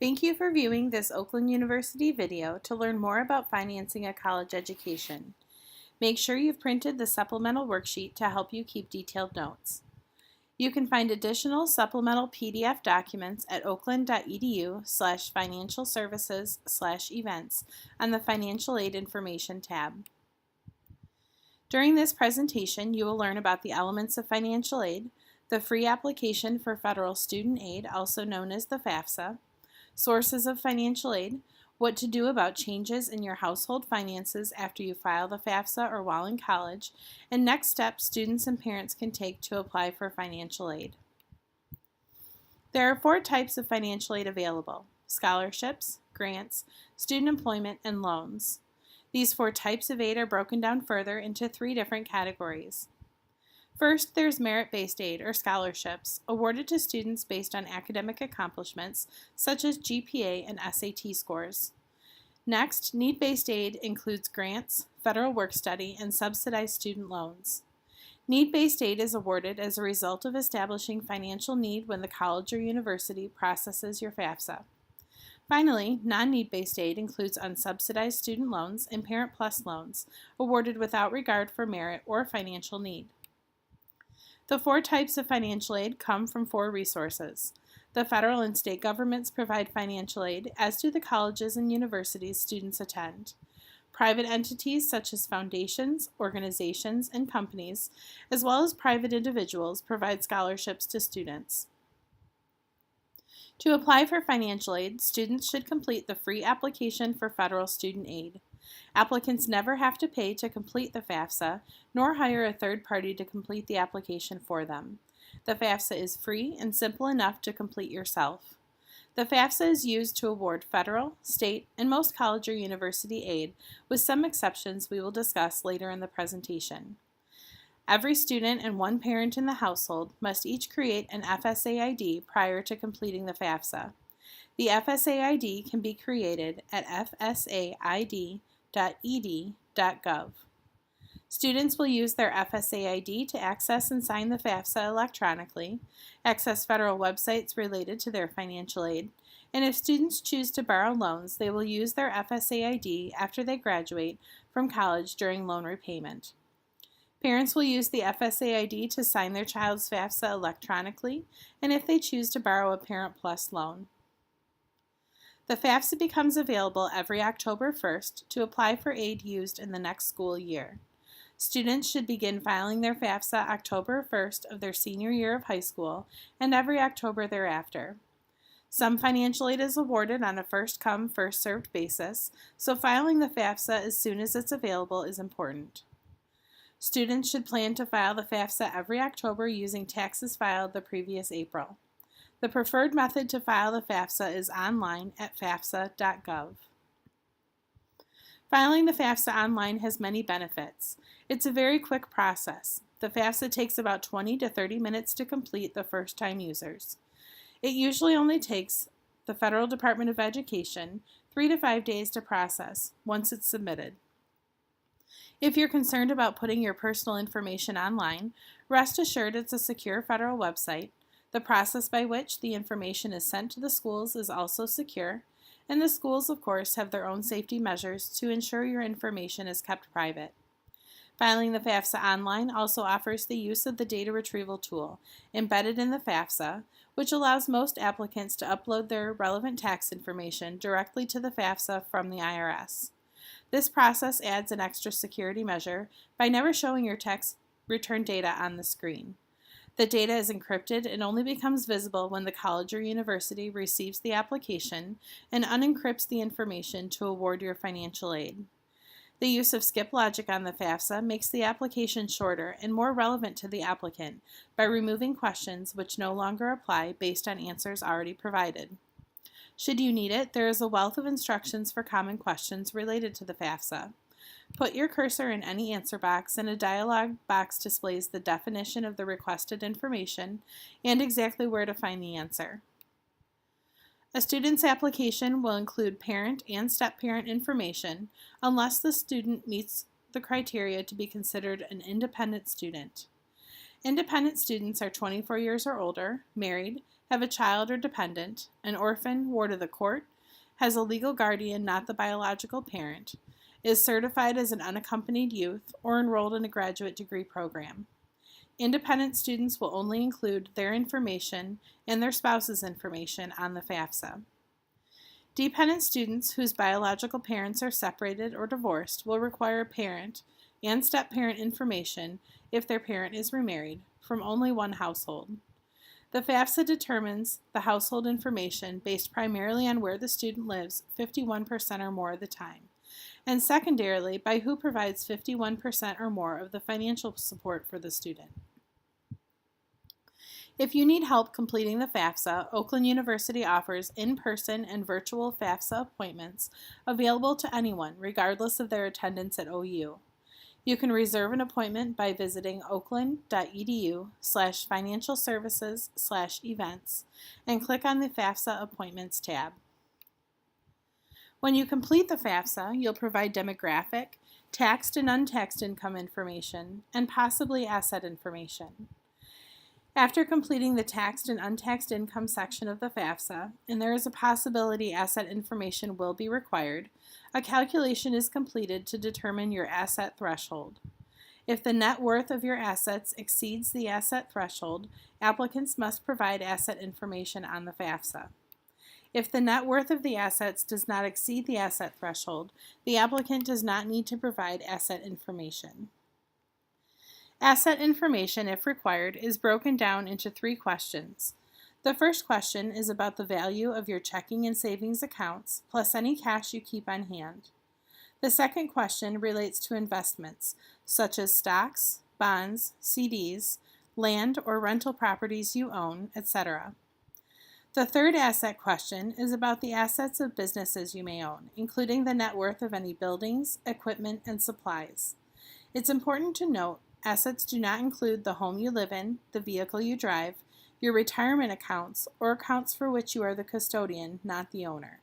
Thank you for viewing this Oakland University video to learn more about financing a college education. Make sure you've printed the supplemental worksheet to help you keep detailed notes. You can find additional supplemental PDF documents at oakland.edu/financialservices/events on the Financial Aid Information tab. During this presentation, you will learn about the elements of financial aid, the free application for federal student aid, also known as the Fafsa, sources of financial aid, what to do about changes in your household finances after you file the Fafsa or while in college, and next steps students and parents can take to apply for financial aid. There are 4 types of financial aid available: scholarships, grants, student employment, and loans. These 4 types of aid are broken down further into 3 different categories. First, there's merit-based aid, or scholarships, awarded to students based on academic accomplishments, such as GPA and SAT scores. Next, need-based aid includes grants, federal work-study, and subsidized student loans. Need-based aid is awarded as a result of establishing financial need when the college or university processes your Fafsa. Finally, non-need-based aid includes unsubsidized student loans and Parent Plus loans, awarded without regard for merit or financial need. The 4 types of financial aid come from 4 resources. The federal and state governments provide financial aid, as do the colleges and universities students attend. Private entities such as foundations, organizations, and companies, as well as private individuals, provide scholarships to students. To apply for financial aid, students should complete the free application for federal student aid. Applicants never have to pay to complete the Fafsa, nor hire a third party to complete the application for them. The Fafsa is free and simple enough to complete yourself. The Fafsa is used to award federal, state, and most college or university aid, with some exceptions we will discuss later in the presentation. Every student and one parent in the household must each create an FSA ID prior to completing the Fafsa. The FSA ID can be created at fsaid.ed.gov. Students will use their FSA ID to access and sign the Fafsa electronically, access federal websites related to their financial aid, and if students choose to borrow loans, they will use their FSA ID after they graduate from college during loan repayment. Parents will use the FSA ID to sign their child's Fafsa electronically, and if they choose to borrow a Parent Plus loan. The Fafsa becomes available every October 1st to apply for aid used in the next school year. Students should begin filing their Fafsa October 1st of their senior year of high school and every October thereafter. Some financial aid is awarded on a first-come, first-served basis, so filing the Fafsa as soon as it's available is important. Students should plan to file the Fafsa every October using taxes filed the previous April. The preferred method to file the Fafsa is online at fafsa.gov. Filing the Fafsa online has many benefits. It's a very quick process. The Fafsa takes about 20 to 30 minutes to complete the first-time users. It usually only takes the Federal Department of Education 3 to 5 days to process once it's submitted. If you're concerned about putting your personal information online, rest assured it's a secure federal website. The process by which the information is sent to the schools is also secure, and the schools, of course, have their own safety measures to ensure your information is kept private. Filing the Fafsa online also offers the use of the data retrieval tool embedded in the Fafsa, which allows most applicants to upload their relevant tax information directly to the Fafsa from the IRS. This process adds an extra security measure by never showing your tax return data on the screen. The data is encrypted and only becomes visible when the college or university receives the application and unencrypts the information to award your financial aid. The use of skip logic on the Fafsa makes the application shorter and more relevant to the applicant by removing questions which no longer apply based on answers already provided. Should you need it, there is a wealth of instructions for common questions related to the Fafsa. Put your cursor in any answer box and a dialog box displays the definition of the requested information and exactly where to find the answer. A student's application will include parent and step-parent information unless the student meets the criteria to be considered an independent student. Independent students are 24 years or older, married, have a child or dependent, an orphan, ward of the court, has a legal guardian not the biological parent, is certified as an unaccompanied youth, or enrolled in a graduate degree program. Independent students will only include their information and their spouse's information on the Fafsa. Dependent students whose biological parents are separated or divorced will require parent and step-parent information if their parent is remarried from only one household. The Fafsa determines the household information based primarily on where the student lives 51% or more of the time, and secondarily by who provides 51% or more of the financial support for the student. If you need help completing the Fafsa, Oakland University offers in-person and virtual Fafsa appointments available to anyone, regardless of their attendance at OU. You can reserve an appointment by visiting oakland.edu/financialservices/events and click on the Fafsa Appointments tab. When you complete the Fafsa, you'll provide demographic, taxed and untaxed income information, and possibly asset information. After completing the taxed and untaxed income section of the Fafsa, and there is a possibility asset information will be required, a calculation is completed to determine your asset threshold. If the net worth of your assets exceeds the asset threshold, applicants must provide asset information on the Fafsa. If the net worth of the assets does not exceed the asset threshold, the applicant does not need to provide asset information. Asset information, if required, is broken down into 3 questions. The first question is about the value of your checking and savings accounts, plus any cash you keep on hand. The second question relates to investments, such as stocks, bonds, CDs, land or rental properties you own, etc. The third asset question is about the assets of businesses you may own, including the net worth of any buildings, equipment, and supplies. It's important to note assets do not include the home you live in, the vehicle you drive, your retirement accounts, or accounts for which you are the custodian, not the owner.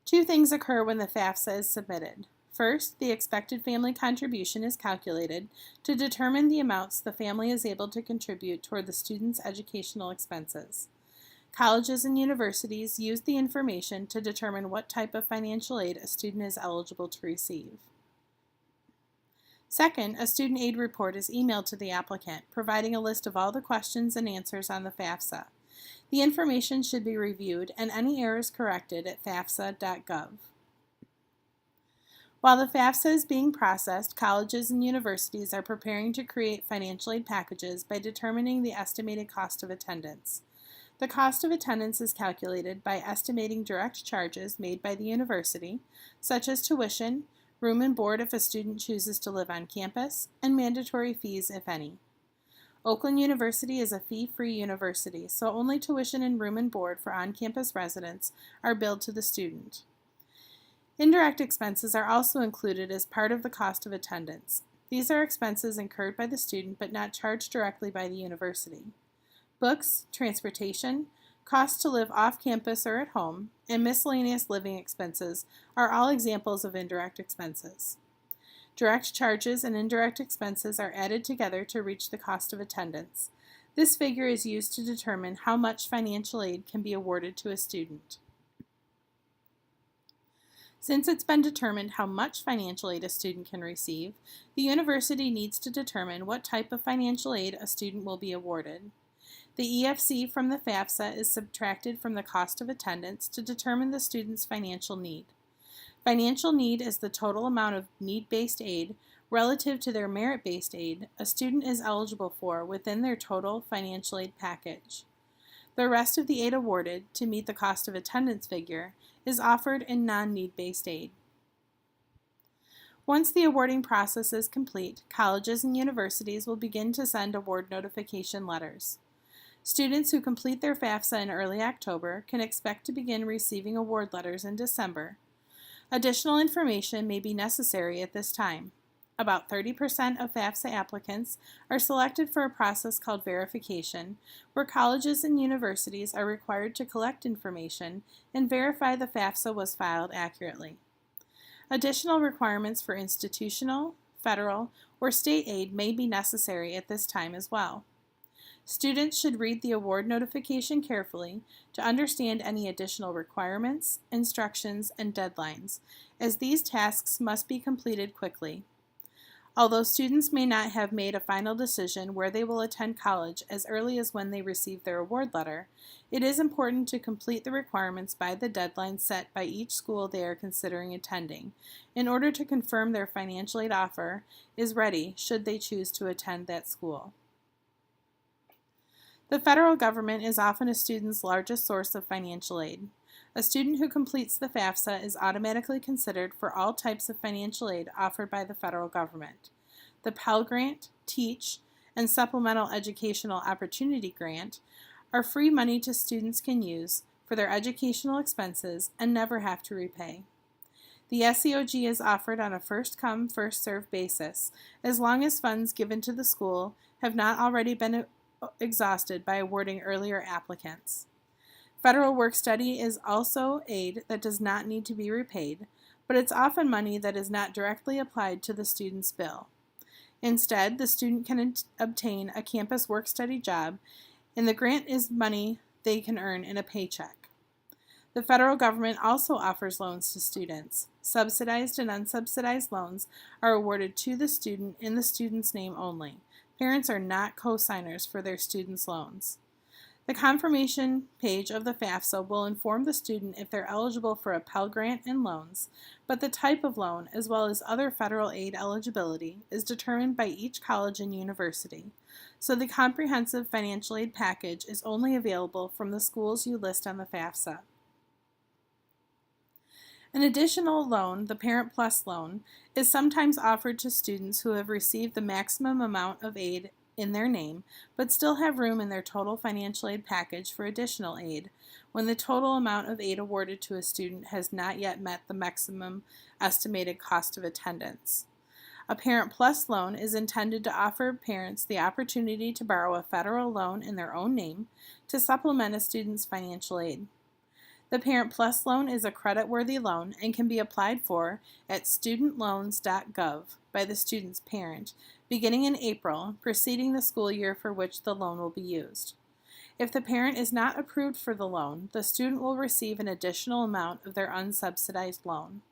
2 things occur when the Fafsa is submitted. First, the expected family contribution is calculated to determine the amounts the family is able to contribute toward the student's educational expenses. Colleges and universities use the information to determine what type of financial aid a student is eligible to receive. Second, a student aid report is emailed to the applicant, providing a list of all the questions and answers on the Fafsa. The information should be reviewed and any errors corrected at fafsa.gov. While the Fafsa is being processed, colleges and universities are preparing to create financial aid packages by determining the estimated cost of attendance. The cost of attendance is calculated by estimating direct charges made by the university, such as tuition, room and board if a student chooses to live on campus, and mandatory fees, if any. Oakland University is a fee-free university, so only tuition and room and board for on-campus residents are billed to the student. Indirect expenses are also included as part of the cost of attendance. These are expenses incurred by the student but not charged directly by the university. Books, transportation, costs to live off campus or at home, and miscellaneous living expenses are all examples of indirect expenses. Direct charges and indirect expenses are added together to reach the cost of attendance. This figure is used to determine how much financial aid can be awarded to a student. Since it's been determined how much financial aid a student can receive, the university needs to determine what type of financial aid a student will be awarded. The EFC from the Fafsa is subtracted from the cost of attendance to determine the student's financial need. Financial need is the total amount of need-based aid relative to their merit-based aid a student is eligible for within their total financial aid package. The rest of the aid awarded, to meet the cost of attendance figure, is offered in non-need-based aid. Once the awarding process is complete, colleges and universities will begin to send award notification letters. Students who complete their Fafsa in early October can expect to begin receiving award letters in December. Additional information may be necessary at this time. About 30% of Fafsa applicants are selected for a process called verification, where colleges and universities are required to collect information and verify the Fafsa was filed accurately. Additional requirements for institutional, federal, or state aid may be necessary at this time as well. Students should read the award notification carefully to understand any additional requirements, instructions, and deadlines, as these tasks must be completed quickly. Although students may not have made a final decision where they will attend college as early as when they receive their award letter, it is important to complete the requirements by the deadline set by each school they are considering attending, in order to confirm their financial aid offer is ready should they choose to attend that school. The federal government is often a student's largest source of financial aid. A student who completes the FAFSA is automatically considered for all types of financial aid offered by the federal government. The Pell Grant, Teach, and Supplemental Educational Opportunity Grant are free money to students can use for their educational expenses and never have to repay. The SEOG is offered on a first-come, first-served basis, as long as funds given to the school have not already been exhausted by awarding earlier applicants. Federal work-study is also aid that does not need to be repaid, but it's often money that is not directly applied to the student's bill. Instead, the student can obtain a campus work-study job, and the grant is money they can earn in a paycheck. The federal government also offers loans to students. Subsidized and unsubsidized loans are awarded to the student in the student's name only. Parents are not co-signers for their students' loans. The confirmation page of the FAFSA will inform the student if they're eligible for a Pell Grant and loans, but the type of loan, as well as other federal aid eligibility, is determined by each college and university. So the comprehensive financial aid package is only available from the schools you list on the FAFSA. An additional loan, the Parent Plus loan, is sometimes offered to students who have received the maximum amount of aid in their name, but still have room in their total financial aid package for additional aid when the total amount of aid awarded to a student has not yet met the maximum estimated cost of attendance. A Parent Plus loan is intended to offer parents the opportunity to borrow a federal loan in their own name to supplement a student's financial aid. The Parent Plus loan is a credit-worthy loan and can be applied for at studentloans.gov by the student's parent, beginning in April, preceding the school year for which the loan will be used. If the parent is not approved for the loan, the student will receive an additional amount of their unsubsidized loan.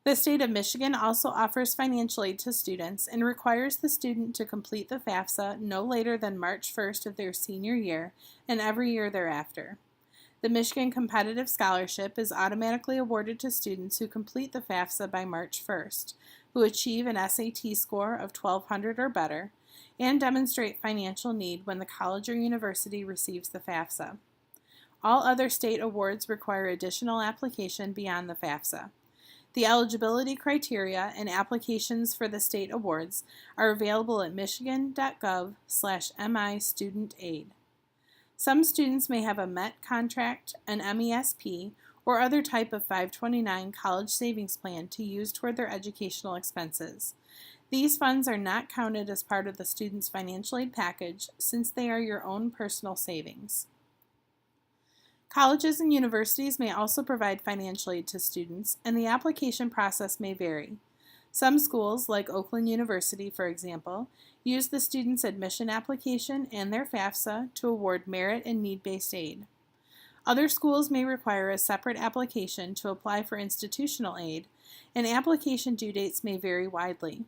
The state of Michigan also offers financial aid to students and requires the student to complete the FAFSA no later than March 1st of their senior year and every year thereafter. The Michigan Competitive Scholarship is automatically awarded to students who complete the FAFSA by March 1st, who achieve an SAT score of 1200 or better, and demonstrate financial need when the college or university receives the FAFSA. All other state awards require additional application beyond the FAFSA. The eligibility criteria and applications for the state awards are available at michigan.gov/MI-student-aid. Some students may have a MET contract, an MESP, or other type of 529 college savings plan to use toward their educational expenses. These funds are not counted as part of the student's financial aid package since they are your own personal savings. Colleges and universities may also provide financial aid to students, and the application process may vary. Some schools, like Oakland University, for example, use the student's admission application and their FAFSA to award merit and need-based aid. Other schools may require a separate application to apply for institutional aid, and application due dates may vary widely.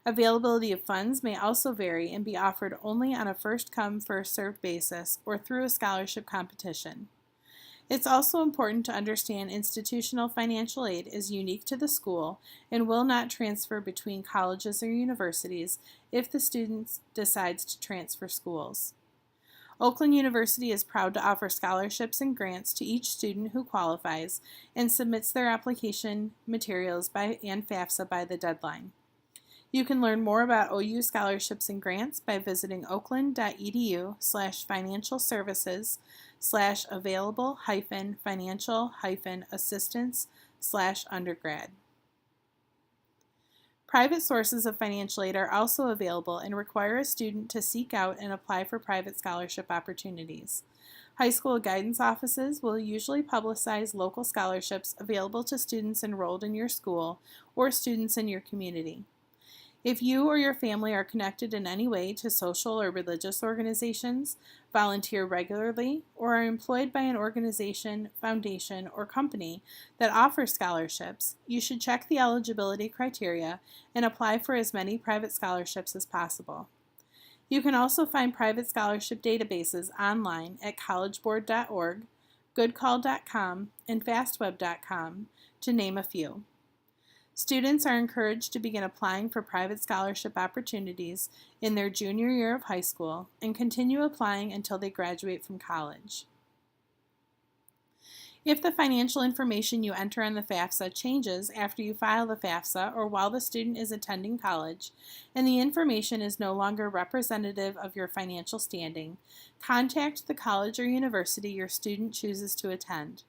Availability of funds may also vary and be offered only on a first-come, first-served basis or through a scholarship competition. It's also important to understand institutional financial aid is unique to the school and will not transfer between colleges or universities if the student decides to transfer schools. Oakland University is proud to offer scholarships and grants to each student who qualifies and submits their application materials and FAFSA by the deadline. You can learn more about OU scholarships and grants by visiting oakland.edu/financial-financial-assistance/undergrad. Private sources of financial aid are also available and require a student to seek out and apply for private scholarship opportunities. High school guidance offices will usually publicize local scholarships available to students enrolled in your school or students in your community. If you or your family are connected in any way to social or religious organizations, volunteer regularly, or are employed by an organization, foundation, or company that offers scholarships, you should check the eligibility criteria and apply for as many private scholarships as possible. You can also find private scholarship databases online at collegeboard.org, goodcall.com, and fastweb.com, to name a few. Students are encouraged to begin applying for private scholarship opportunities in their junior year of high school and continue applying until they graduate from college. If the financial information you enter on the FAFSA changes after you file the FAFSA or while the student is attending college, and the information is no longer representative of your financial standing, contact the college or university your student chooses to attend.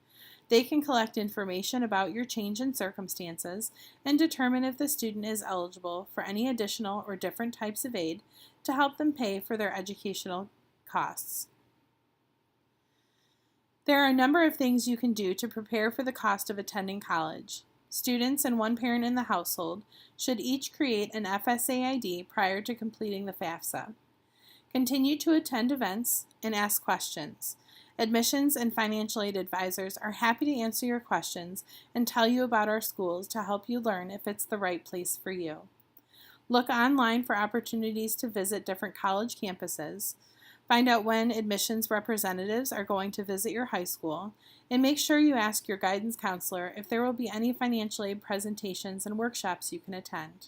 They can collect information about your change in circumstances and determine if the student is eligible for any additional or different types of aid to help them pay for their educational costs. There are a number of things you can do to prepare for the cost of attending college. Students and one parent in the household should each create an FSA ID prior to completing the FAFSA. Continue to attend events and ask questions. Admissions and financial aid advisors are happy to answer your questions and tell you about our schools to help you learn if it's the right place for you. Look online for opportunities to visit different college campuses. Find out when admissions representatives are going to visit your high school, and make sure you ask your guidance counselor if there will be any financial aid presentations and workshops you can attend.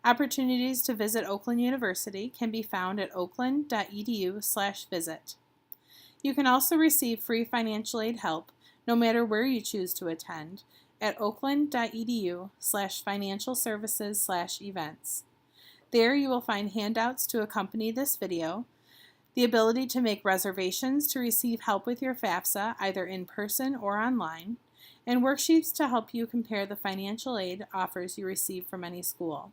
Opportunities to visit Oakland University can be found at oakland.edu/visit. You can also receive free financial aid help, no matter where you choose to attend, at oakland.edu/financial services/events. There you will find handouts to accompany this video, the ability to make reservations to receive help with your FAFSA either in person or online, and worksheets to help you compare the financial aid offers you receive from any school.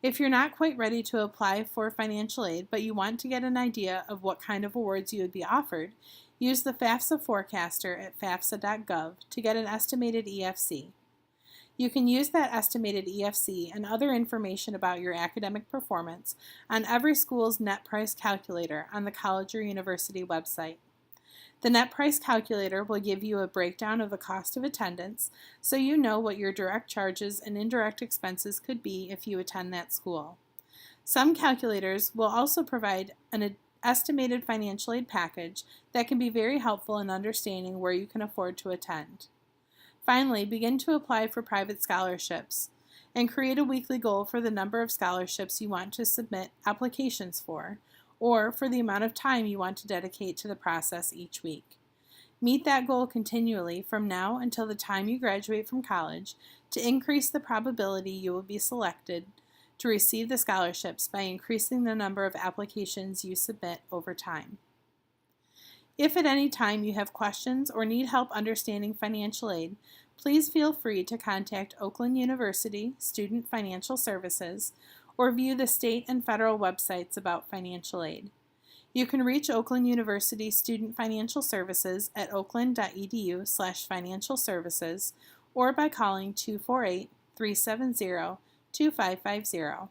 If you're not quite ready to apply for financial aid, but you want to get an idea of what kind of awards you would be offered, use the Fafsa Forecaster at fafsa.gov to get an estimated EFC. You can use that estimated EFC and other information about your academic performance on every school's net price calculator on the college or university website. The net price calculator will give you a breakdown of the cost of attendance, so you know what your direct charges and indirect expenses could be if you attend that school. Some calculators will also provide an estimated financial aid package that can be very helpful in understanding where you can afford to attend. Finally, begin to apply for private scholarships and create a weekly goal for the number of scholarships you want to submit applications for, or for the amount of time you want to dedicate to the process each week. Meet that goal continually from now until the time you graduate from college to increase the probability you will be selected to receive the scholarships by increasing the number of applications you submit over time. If at any time you have questions or need help understanding financial aid, please feel free to contact Oakland University Student Financial Services or view the state and federal websites about financial aid. You can reach Oakland University Student Financial Services at oakland.edu/financial services or by calling 248-370-2550.